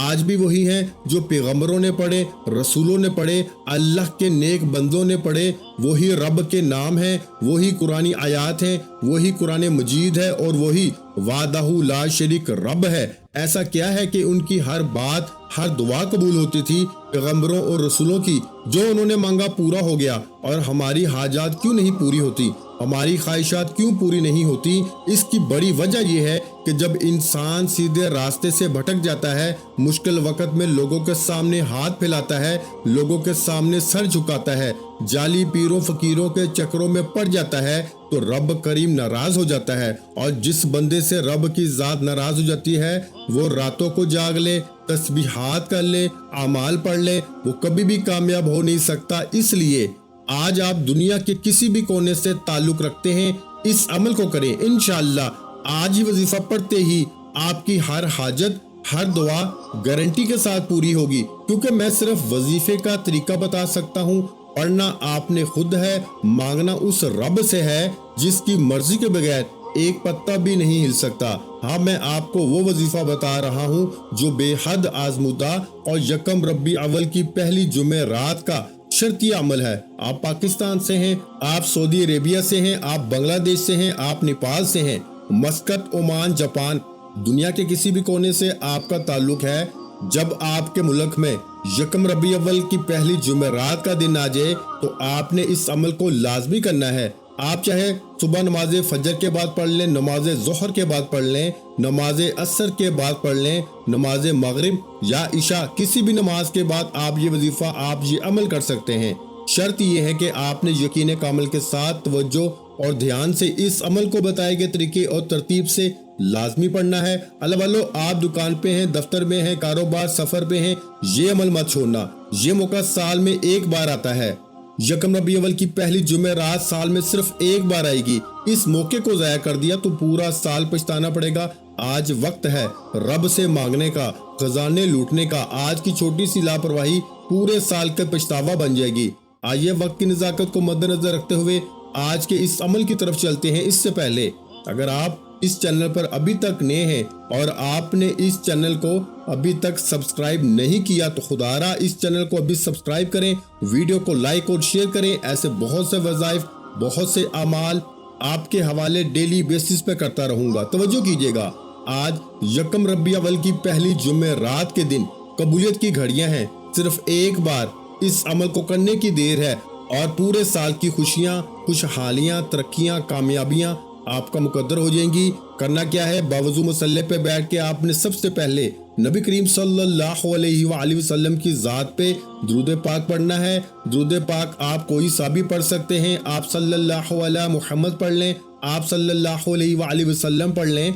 آج بھی وہی ہیں جو پیغمبروں نے پڑھے، رسولوں نے پڑھے، اللہ کے نیک بندوں نے پڑھے، وہی رب کے نام ہیں، وہی قرآنی آیات ہیں، وہی قرآن مجید ہے، اور وہی وحدہ لا شریک رب ہے۔ ایسا کیا ہے کہ ان کی ہر بات، ہر دعا قبول ہوتی تھی پیغمبروں اور رسولوں کی؟ جو انہوں نے مانگا پورا ہو گیا، اور ہماری حاجات کیوں نہیں پوری ہوتی؟ ہماری خواہشات کیوں پوری نہیں ہوتی؟ اس کی بڑی وجہ یہ ہے کہ جب انسان سیدھے راستے سے بھٹک جاتا ہے، مشکل وقت میں لوگوں کے سامنے ہاتھ پھیلاتا ہے، لوگوں کے سامنے سر جھکاتا ہے، جعلی پیروں فقیروں کے چکروں میں پڑ جاتا ہے، تو رب کریم ناراض ہو جاتا ہے۔ اور جس بندے سے رب کی ذات ناراض ہو جاتی ہے، وہ راتوں کو جاگ لے، تسبیحات کر لے، اعمال پڑھ لے، وہ کبھی بھی کامیاب ہو نہیں سکتا۔ اس لیے آج آپ دنیا کے کسی بھی کونے سے تعلق رکھتے ہیں، اس عمل کو کریں، انشاءاللہ آج ہی وظیفہ پڑھتے ہی آپ کی ہر حاجت، ہر دعا گارنٹی کے ساتھ پوری ہوگی، کیونکہ میں صرف وظیفے کا طریقہ بتا سکتا ہوں۔ پڑھنا آپ نے خود ہے، مانگنا اس رب سے ہے جس کی مرضی کے بغیر ایک پتا بھی نہیں ہل سکتا۔ ہاں، میں آپ کو وہ وظیفہ بتا رہا ہوں جو بے حد آزمودہ اور یکم ربیع اول کی پہلی جمعرات کا شرطی عمل ہے۔ آپ پاکستان سے ہیں، آپ سعودی عربیہ سے ہیں، آپ بنگلہ دیش سے ہیں، آپ نیپال سے ہیں، مسقط، عمان، جاپان، دنیا کے کسی بھی کونے سے آپ کا تعلق ہے، جب آپ کے ملک میں یکم ربیع اول کی پہلی جمعرات کا دن آ جائے تو آپ نے اس عمل کو لازمی کرنا ہے۔ آپ چاہے صبح نماز فجر کے بعد پڑھ لیں، نماز ظہر کے بعد پڑھ لیں، نماز عصر کے بعد پڑھ لیں، نماز مغرب یا عشاء، کسی بھی نماز کے بعد آپ یہ وظیفہ، آپ یہ عمل کر سکتے ہیں۔ شرط یہ ہے کہ آپ نے یقین کامل کے ساتھ توجہ اور دھیان سے اس عمل کو بتائے گئے طریقے اور ترتیب سے لازمی پڑھنا ہے۔ اللہ والو، آپ دکان پہ ہیں، دفتر میں ہیں، کاروبار، سفر پہ ہیں، یہ عمل مت چھوڑنا۔ یہ موقع سال میں ایک بار آتا ہے، یکم ربیع اول کی پہلی جمعرات سال میں صرف ایک بار آئے گی۔ اس موقع کو ضائع کر دیا تو پورا سال پچھتانا پڑے گا۔ آج وقت ہے رب سے مانگنے کا، خزانے لوٹنے کا۔ آج کی چھوٹی سی لاپرواہی پورے سال کا پچھتاوا بن جائے گی۔ آئیے وقت کی نزاکت کو مد نظر رکھتے ہوئے آج کے اس عمل کی طرف چلتے ہیں۔ اس سے پہلے اگر آپ اس چینل پر ابھی تک نئے ہیں اور آپ نے اس چینل کو ابھی تک سبسکرائب نہیں کیا تو خدا را اس چینل کو ابھی سبسکرائب کریں، ویڈیو کو لائک اور شیئر کریں۔ ایسے بہت سے وظائف، بہت سے اعمال آپ کے حوالے ڈیلی بیسس پہ کرتا رہوں گا۔ توجہ کیجیے گا، آج یکم ربیع اول کی پہلی جمعرات کے دن قبولیت کی گھڑیاں ہیں۔ صرف ایک بار اس عمل کو کرنے کی دیر ہے اور پورے سال کی خوشیاں، خوشحالیاں، ترقیاں، کامیابیاں آپ کا مقدر ہو جائیں گی۔ کرنا کیا ہے؟ باوضو مصلی پہ بیٹھ کے آپ نے سب سے پہلے نبی کریم صلی اللہ علیہ وآلہ وسلم کی ذات پہ درود پاک پڑھنا ہے۔ درود پاک آپ کوئی سا بھی پڑھ سکتے ہیں۔ آپ صلی اللہ علیہ محمد پڑھ لیں، آپ صلی اللہ علیہ وآلہ وسلم پڑھ لیں،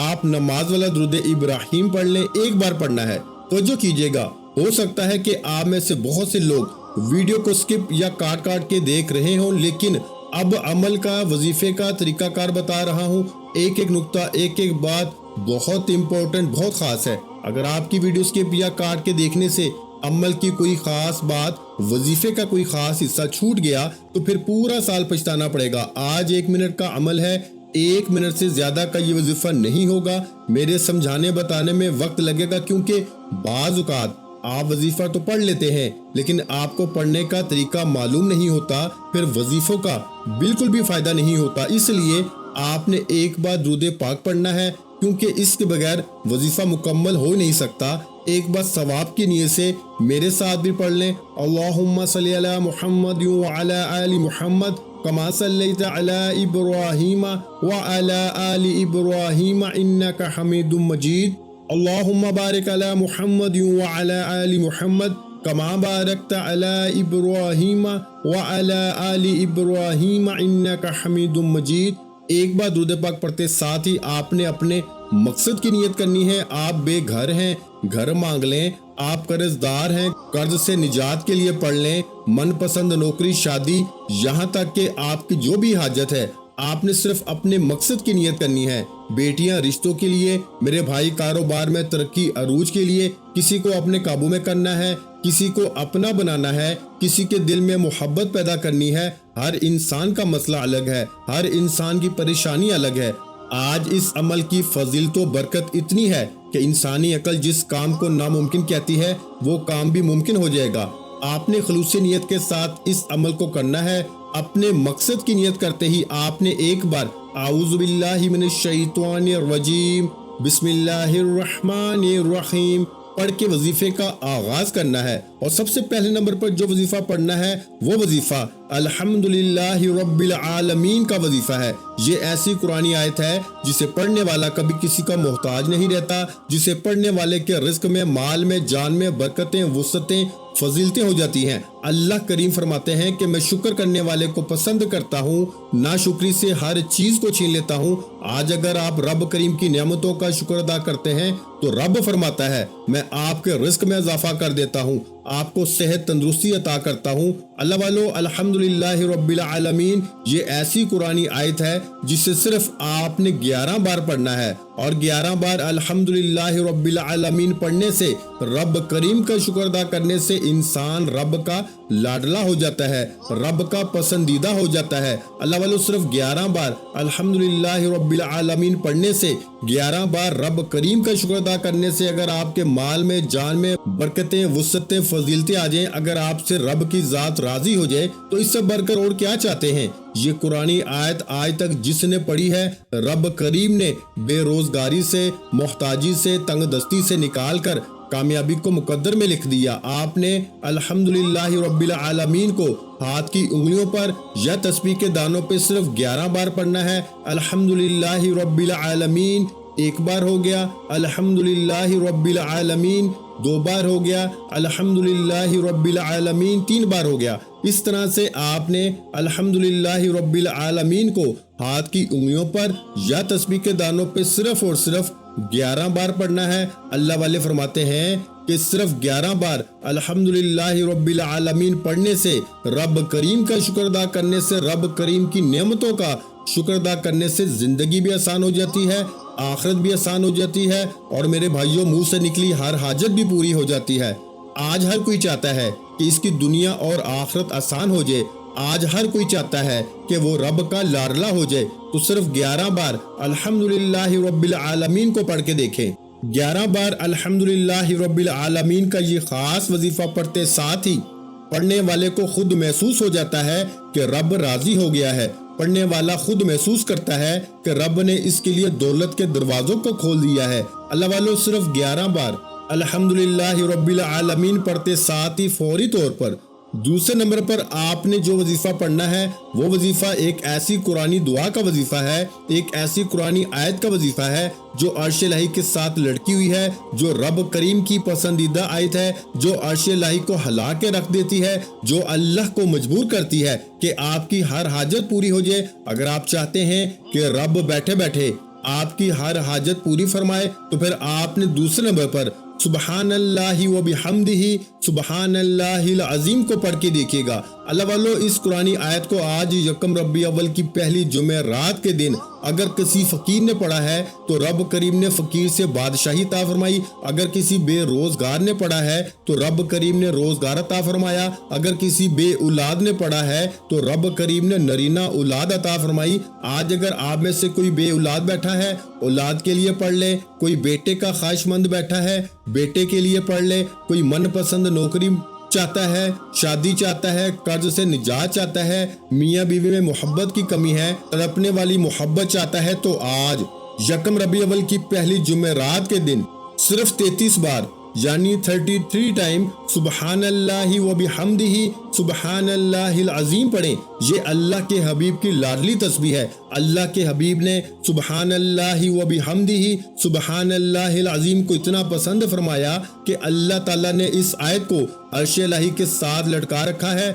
آپ نماز والا درود ابراہیم پڑھ لیں۔ ایک بار پڑھنا ہے۔ توجہ کیجیے گا، ہو سکتا ہے کہ آپ میں سے بہت سے لوگ ویڈیو کو سکپ یا کاٹ کاٹ کے دیکھ رہے ہوں، لیکن اب عمل کا، وظیفے کا طریقہ کار بتا رہا ہوں۔ ایک ایک نقطہ، ایک ایک بات بہت امپورٹنٹ، بہت خاص ہے۔ اگر آپ کی ویڈیو سکپ یا کاٹ کے دیکھنے سے عمل کی کوئی خاص بات، وظیفے کا کوئی خاص حصہ چھوٹ گیا تو پھر پورا سال پچھتانا پڑے گا۔ آج 1 منٹ کا عمل ہے، 1 منٹ سے زیادہ کا یہ وظیفہ نہیں ہوگا۔ میرے سمجھانے بتانے میں وقت لگے گا، کیونکہ بعض اوقات آپ وظیفہ تو پڑھ لیتے ہیں لیکن آپ کو پڑھنے کا طریقہ معلوم نہیں ہوتا، پھر وظیفوں کا بالکل بھی فائدہ نہیں ہوتا۔ اس لیے آپ نے ایک بار درود پاک پڑھنا ہے، کیونکہ اس کے بغیر وظیفہ مکمل ہو نہیں سکتا۔ ایک بار ثواب کی نیت سے میرے ساتھ بھی پڑھ لیں، اللہم صلی علی محمد وعلی آل محمد کما صلیت علی ابراہیم وعلی آل ابراہیم انک حمید مجید، اللہم بارک علی محمد وعلی آل محمد کما بارکت علی ابراہیم وعلی آل ابراہیم انک حمید مجید۔ ایک بار درود پاک پڑھتے ساتھ ہی آپ نے اپنے مقصد کی نیت کرنی ہے۔ آپ بے گھر ہیں، گھر مانگ لیں، آپ قرض دار ہیں، قرض سے نجات کے لیے پڑھ لیں، من پسند نوکری، شادی، یہاں تک کہ آپ کی جو بھی حاجت ہے آپ نے صرف اپنے مقصد کی نیت کرنی ہے۔ بیٹیاں رشتوں کے لیے، میرے بھائی کاروبار میں ترقی عروج کے لیے، کسی کو اپنے قابو میں کرنا ہے، کسی کو اپنا بنانا ہے، کسی کے دل میں محبت پیدا کرنی ہے۔ ہر انسان کا مسئلہ الگ ہے، ہر انسان کی پریشانی الگ ہے۔ آج اس عمل کی فضیلت و برکت اتنی ہے کہ انسانی عقل جس کام کو ناممکن کہتی ہے وہ کام بھی ممکن ہو جائے گا۔ آپ نے خلوص نیت کے ساتھ اس عمل کو کرنا ہے۔ اپنے مقصد کی نیت کرتے ہی آپ نے ایک بار اعوذ باللہ من الشیطان الرجیم بسم اللہ الرحمن الرحیم پڑھ کے وظیفے کا آغاز کرنا ہے، اور سب سے پہلے نمبر پر جو وظیفہ پڑھنا ہے وہ وظیفہ الحمدللہ رب العالمین کا وظیفہ ہے۔ یہ ایسی قرآنی آیت ہے جسے پڑھنے والا کبھی کسی کا محتاج نہیں رہتا، جسے پڑھنے والے کے رزق میں، مال میں، جان میں برکتیں، وسعتیں، فضیلتیں ہو جاتی ہیں۔ اللہ کریم فرماتے ہیں کہ میں شکر کرنے والے کو پسند کرتا ہوں، ناشکری سے ہر چیز کو چھین لیتا ہوں۔ آج اگر آپ رب کریم کی نعمتوں کا شکر ادا کرتے ہیں تو رب فرماتا ہے میں آپ کے رزق میں اضافہ کر دیتا ہوں، آپ کو صحت تندرستی عطا کرتا ہوں۔ اللہ والو الحمدللہ رب العالمین یہ ایسی قرآنی آیت ہے جسے صرف آپ نے 11 بار پڑھنا ہے، اور 11 بار الحمدللہ رب العالمین پڑھنے سے، رب کریم کا شکر ادا کرنے سے انسان رب کا لاڈلا ہو جاتا ہے، رب کا پسندیدہ ہو جاتا ہے۔ اللہ والو صرف 11 بار الحمدللہ رب العالمین پڑھنے سے، 11 بار رب کریم کا شکر ادا کرنے سے اگر آپ کے مال میں، جان میں برکتیں، وسعتیں، فضیلتیں آ جائیں، اگر آپ سے رب کی ذات راضی ہو جائے تو اس سے بڑھ کر اور کیا چاہتے ہیں؟ یہ قرآنی آیت آج تک جس نے پڑھی ہے، رب کریم نے بے روزگاری سے، محتاجی سے، تنگ دستی سے نکال کر کامیابی کو مقدر میں لکھ دیا۔ آپ نے الحمدللہ رب العالمین کو ہاتھ کی انگلیوں پر یا تسبیح کے دانوں پہ صرف 11 بار پڑھنا ہے۔ الحمدللہ رب العالمین ایک بار ہو گیا، الحمدللہ رب العالمین 2 بار ہو گیا، الحمدللہ رب العالمین 3 بار ہو گیا۔ اس طرح سے آپ نے الحمدللہ رب العالمین کو ہاتھ کی انگلیوں پر یا تسبیح کے دانوں پہ صرف اور صرف 11 بار پڑھنا ہے۔ اللہ والے فرماتے ہیں کہ صرف 11 بار الحمدللہ رب العالمین پڑھنے سے، رب کریم کا شکر ادا کرنے سے، رب کریم کی نعمتوں کا شکر ادا کرنے سے زندگی بھی آسان ہو جاتی ہے، آخرت بھی آسان ہو جاتی ہے، اور میرے بھائیوں منہ سے نکلی ہر حاجت بھی پوری ہو جاتی ہے۔ آج ہر کوئی چاہتا ہے کہ اس کی دنیا اور آخرت آسان ہو جائے، آج ہر کوئی چاہتا ہے کہ وہ رب کا لاڈلا ہو جائے، تو صرف 11 بار الحمدللہ رب العالمین کو پڑھ کے دیکھیں۔ 11 بار الحمدللہ رب العالمین کا یہ خاص وظیفہ پڑھتے ساتھ ہی پڑھنے والے کو خود محسوس ہو جاتا ہے کہ رب راضی ہو گیا ہے۔ پڑھنے والا خود محسوس کرتا ہے کہ رب نے اس کے لیے دولت کے دروازوں کو کھول دیا ہے۔ اللہ والو صرف 11 بار الحمدللہ رب العالمین پڑھتے ساتھ ہی فوری طور پر دوسرے نمبر پر آپ نے جو وظیفہ پڑھنا ہے وہ وظیفہ ایک ایسی قرآنی دعا کا وظیفہ ہے، ایک ایسی قرآنی آیت کا وظیفہ ہے جو عرش الہی کے ساتھ لڑکی ہوئی ہے، جو رب کریم کی پسندیدہ آیت ہے، جو عرش الہی کو ہلا کے رکھ دیتی ہے، جو اللہ کو مجبور کرتی ہے کہ آپ کی ہر حاجت پوری ہو جائے۔ اگر آپ چاہتے ہیں کہ رب بیٹھے بیٹھے آپ کی ہر حاجت پوری فرمائے تو پھر آپ نے دوسرے نمبر پر سبحان اللہ و بحمدہ سبحان اللہ العظیم کو پڑھ کے دیکھیے گا۔ اللہ والو اس قرآنی آیت کو آج یکم ربیع اول کی پہلی جمعرات کے دن اگر کسی فقیر نے پڑھا ہے تو رب کریم نے فقیر سے بادشاہی عطا فرمائی، اگر کسی بے روزگار نے پڑھا ہے تو رب کریم نے روزگار عطا فرمایا، اگر کسی بے اولاد نے پڑھا ہے تو رب کریم نے نرینہ اولاد عطا فرمائی۔ آج اگر آپ میں سے کوئی بے اولاد بیٹھا ہے، اولاد کے لیے پڑھ لے، کوئی بیٹے کا خواہش مند بیٹھا ہے، بیٹے کے لیے پڑھ لے، کوئی من پسند نوکری چاہتا ہے، شادی چاہتا ہے، قرض سے نجات چاہتا ہے، میاں بیوی میں محبت کی کمی ہے، تڑپنے والی محبت چاہتا ہے، تو آج یکم ربیع اول کی پہلی جمعرات کے دن صرف 33 بار یعنی 33 ٹائم سبحان اللہ و بحمدہ سبحان اللہ العظیم پڑھیں۔ یہ اللہ کے حبیب کی لاڈلی تسبیح ہے۔ اللہ کے حبیب نے سبحان اللہ و بحمدہ سبحان اللہ العظیم کو اتنا پسند فرمایا کہ اللہ تعالیٰ نے اس آیت کو عرش الہی کے ساتھ لٹکا رکھا ہے،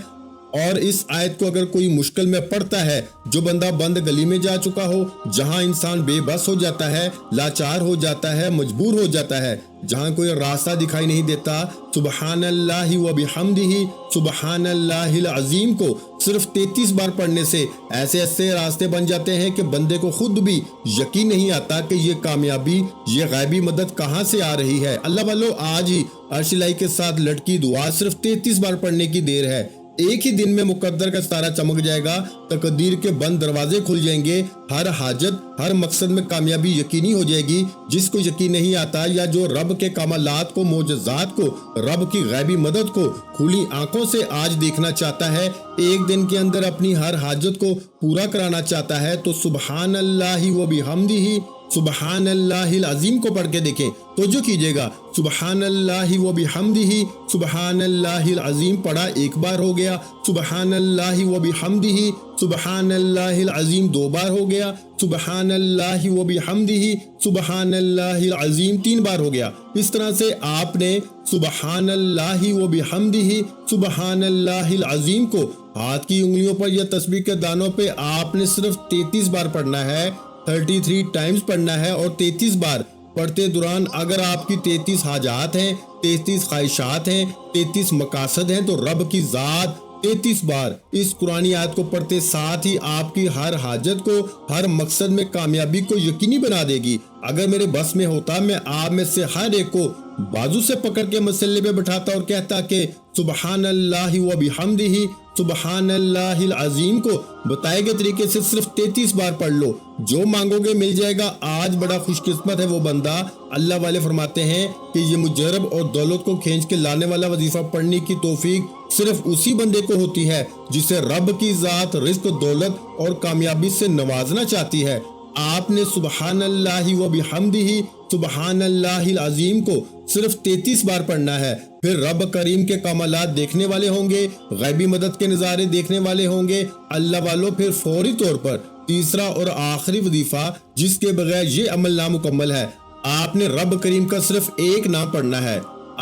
اور اس آیت کو اگر کوئی مشکل میں پڑھتا ہے، جو بندہ بند گلی میں جا چکا ہو، جہاں انسان بے بس ہو جاتا ہے، لاچار ہو جاتا ہے، مجبور ہو جاتا ہے، جہاں کوئی راستہ دکھائی نہیں دیتا، سبحان اللہ و بحمدہ سبحان اللہ العظیم کو صرف 33 بار پڑھنے سے ایسے ایسے راستے بن جاتے ہیں کہ بندے کو خود بھی یقین نہیں آتا کہ یہ کامیابی، یہ غیبی مدد کہاں سے آ رہی ہے۔ اللہ والو آج ہی عرش الہی کے ساتھ لٹکی دعا صرف 33 بار پڑھنے کی دیر ہے۔ ایک ہی دن میں مقدر کا ستارہ چمک جائے گا، تقدیر کے بند دروازے کھل جائیں گے، ہر حاجت ہر مقصد میں کامیابی یقینی ہو جائے گی۔ جس کو یقین نہیں آتا یا جو رب کے کمالات کو، معجزات کو، رب کی غیبی مدد کو کھلی آنکھوں سے آج دیکھنا چاہتا ہے، ایک دن کے اندر اپنی ہر حاجت کو پورا کرانا چاہتا ہے، تو سبحان اللہ و بحمدہ، سبحان اللہ العظیم کو پڑھ کے دیکھیں، توجہ کیجئے گا، سبحان اللہ و بحمدہ، سبحان اللہ العظیم پڑھا ایک بار ہو گیا، سبحان اللہ و بحمدہ، سبحان اللہ العظیم دو بار ہو گیا، سبحان اللہ و بحمدہ، سبحان اللہ العظیم تین بار ہو گیا۔ اس طرح سے آپ نے سبحان اللہ و بحمدہ، سبحان اللہ العظیم کو ہاتھ کی انگلیوں پر یا تسبیح کے دانوں پہ آپ نے صرف 33 بار پڑھنا ہے، 33 ٹائمز پڑھنا ہے، اور 33 بار پڑھتے دوران اگر آپ کی 33 حاجات ہیں، 33 خواہشات ہیں، 33 مقاصد ہیں، تو رب کی ذات 33 بار اس قرآنی آیت کو پڑھتے ساتھ ہی آپ کی ہر حاجت کو، ہر مقصد میں کامیابی کو یقینی بنا دے گی۔ اگر میرے بس میں ہوتا، میں آپ میں سے ہر ایک کو بازو سے پکڑ کے مسلے پہ بٹھاتا اور کہتا کہ سبحان اللہ و بحمدہ، سبحان اللہ العظیم کو بتائے گئے طریقے سے صرف 33 بار پڑھ لو، جو مانگو گے مل جائے گا۔ آج بڑا خوش قسمت ہے وہ بندہ، اللہ والے فرماتے ہیں کہ یہ مجرب اور دولت کو کھینچ کے لانے والا وظیفہ پڑھنے کی توفیق صرف اسی بندے کو ہوتی ہے جسے رب کی ذات رزق، دولت اور کامیابی سے نوازنا چاہتی ہے۔ آپ نے سبحان اللہ و بحمدہ، سبحان اللہ العظیم کو صرف 33 بار پڑھنا ہے، پھر رب کریم کے کمالات دیکھنے والے ہوں گے، غیبی مدد کے نظارے دیکھنے والے ہوں گے اللہ والوں۔ پھر فوری طور پر تیسرا اور آخری وظیفہ جس کے بغیر یہ عمل نامکمل ہے، آپ نے رب کریم کا صرف ایک نام پڑھنا ہے۔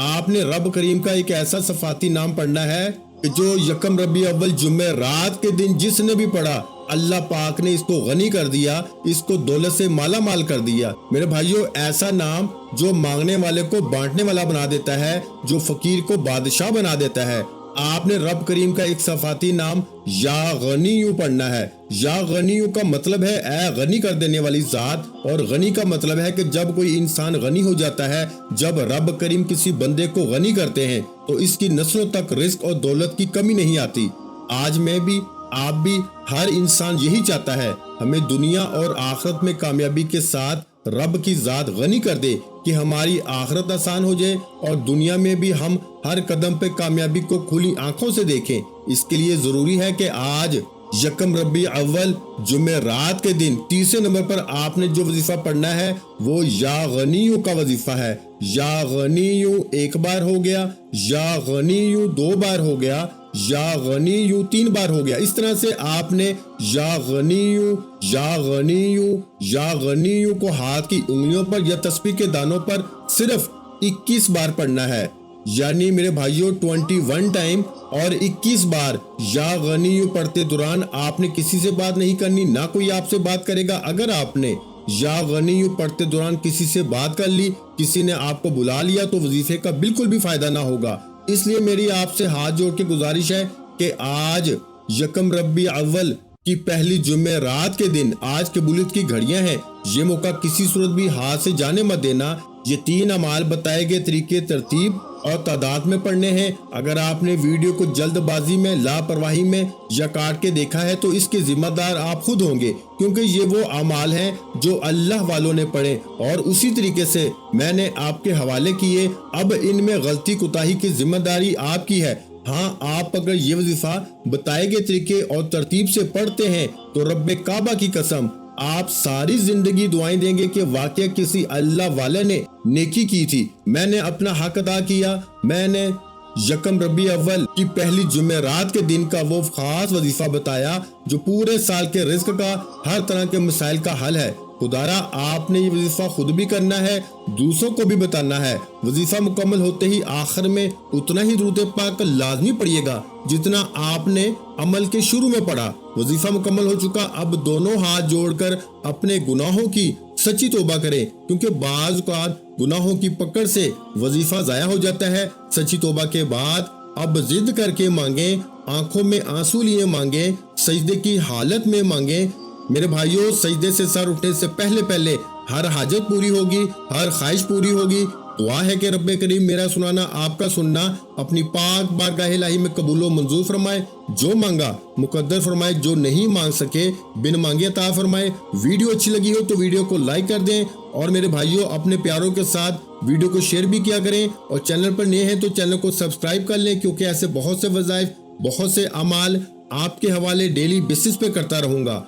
آپ نے رب کریم کا ایک ایسا صفاتی نام پڑھنا ہے کہ جو یکم ربیع اول جمعہ رات کے دن جس نے بھی پڑھا، اللہ پاک نے اس کو غنی کر دیا، اس کو دولت سے مالا مال کر دیا۔ میرے بھائیو، ایسا نام جو مانگنے والے کو بانٹنے والا بنا دیتا ہے، جو فقیر کو بادشاہ بنا دیتا ہے۔ آپ نے رب کریم کا ایک صفاتی نام یا غنیو پڑھنا ہے۔ یا غنیو کا مطلب ہے اے غنی کر دینے والی ذات، اور غنی کا مطلب ہے کہ جب کوئی انسان غنی ہو جاتا ہے، جب رب کریم کسی بندے کو غنی کرتے ہیں تو اس کی نسلوں تک رزق اور دولت کی کمی نہیں آتی۔ آج میں بھی، آپ بھی، ہر انسان یہی چاہتا ہے، ہمیں دنیا اور آخرت میں کامیابی کے ساتھ رب کی ذات غنی کر دے کہ ہماری آخرت آسان ہو جائے اور دنیا میں بھی ہم ہر قدم پہ کامیابی کو کھلی آنکھوں سے دیکھیں۔ اس کے لیے ضروری ہے کہ آج یکم ربیع اول جمعہ رات کے دن تیسرے نمبر پر آپ نے جو وظیفہ پڑھنا ہے وہ یا غنیو کا وظیفہ ہے۔ یا غنیو ایک بار ہو گیا، یا غنیو دو بار ہو گیا، یا غنیو تین بار ہو گیا۔ اس طرح سے آپ نے یا غنیو، یا غنیو، یا غنیو کو ہاتھ کی انگلیوں پر یا تسبیح کے دانوں پر صرف 21 بار پڑھنا ہے۔ یعنی میرے بھائیوں 21 ٹائم اور 21 بار یا غنیو پڑھتے دوران آپ نے کسی سے بات نہیں کرنی، نہ کوئی آپ سے بات کرے گا۔ اگر آپ نے یا غنیو پڑھتے دوران کسی سے بات کر لی، کسی نے آپ کو بلا لیا، تو وظیفے کا بالکل بھی فائدہ نہ ہوگا۔ اس لیے میری آپ سے ہاتھ جوڑ کے گزارش ہے کہ آج یکم ربیع اول کی پہلی جمعہ رات کے دن، آج قبولیت کی گھڑیاں ہیں، یہ موقع کسی صورت بھی ہاتھ سے جانے مت دینا۔ یہ 3 اعمال بتائے گئے طریقے، ترتیب اور تعداد میں پڑھنے ہیں۔ اگر آپ نے ویڈیو کو جلد بازی میں، لاپرواہی میں یا کاٹ کے دیکھا ہے تو اس کے ذمہ دار آپ خود ہوں گے، کیونکہ یہ وہ اعمال ہیں جو اللہ والوں نے پڑھے اور اسی طریقے سے میں نے آپ کے حوالے کیے۔ اب ان میں غلطی کوتاہی کی ذمہ داری آپ کی ہے۔ ہاں، آپ اگر یہ وظیفہ بتائے گئے طریقے اور ترتیب سے پڑھتے ہیں تو رب کعبہ کی قسم آپ ساری زندگی دعائیں دیں گے کہ واقعہ کسی اللہ والے نے نیکی کی تھی، میں نے اپنا حق ادا کیا، میں نے یکم ربیع اول کی پہلی جمعہ رات کے دن کا وہ خاص وظیفہ بتایا جو پورے سال کے رزق کا، ہر طرح کے مسائل کا حل ہے۔ خدارا آپ نے یہ وظیفہ خود بھی کرنا ہے، دوسروں کو بھی بتانا ہے۔ وظیفہ مکمل ہوتے ہی آخر میں اتنا ہی درود پاک لازمی پڑھیے گا جتنا آپ نے عمل کے شروع میں پڑھا۔ وظیفہ مکمل ہو چکا، اب دونوں ہاتھ جوڑ کر اپنے گناہوں کی سچی توبہ کریں، کیونکہ بعض اوقات گناہوں کی پکڑ سے وظیفہ ضائع ہو جاتا ہے۔ سچی توبہ کے بعد اب ضد کر کے مانگیں، آنکھوں میں آنسو لیے مانگیں، سجدے کی حالت میں مانگیں۔ میرے بھائیوں، سجدے سے سر اٹھنے سے پہلے ہر حاجت پوری ہوگی، ہر خواہش پوری ہوگی۔ دعا ہے کہ رب کریم میرا سنانا آپ کا سننا اپنی پاک بارگاہ الہی میں قبول و منظور فرمائے، جو مانگا مقدر فرمائے، جو نہیں مانگ سکے بن مانگے عطا فرمائے۔ ویڈیو اچھی لگی ہو تو ویڈیو کو لائک کر دیں، اور میرے بھائیوں اپنے پیاروں کے ساتھ ویڈیو کو شیئر بھی کیا کریں، اور چینل پر نئے ہیں تو چینل کو سبسکرائب کر لیں، کیونکہ ایسے بہت سے وظائف، بہت سے اعمال آپ کے حوالے ڈیلی بیسس پہ کرتا رہوں گا۔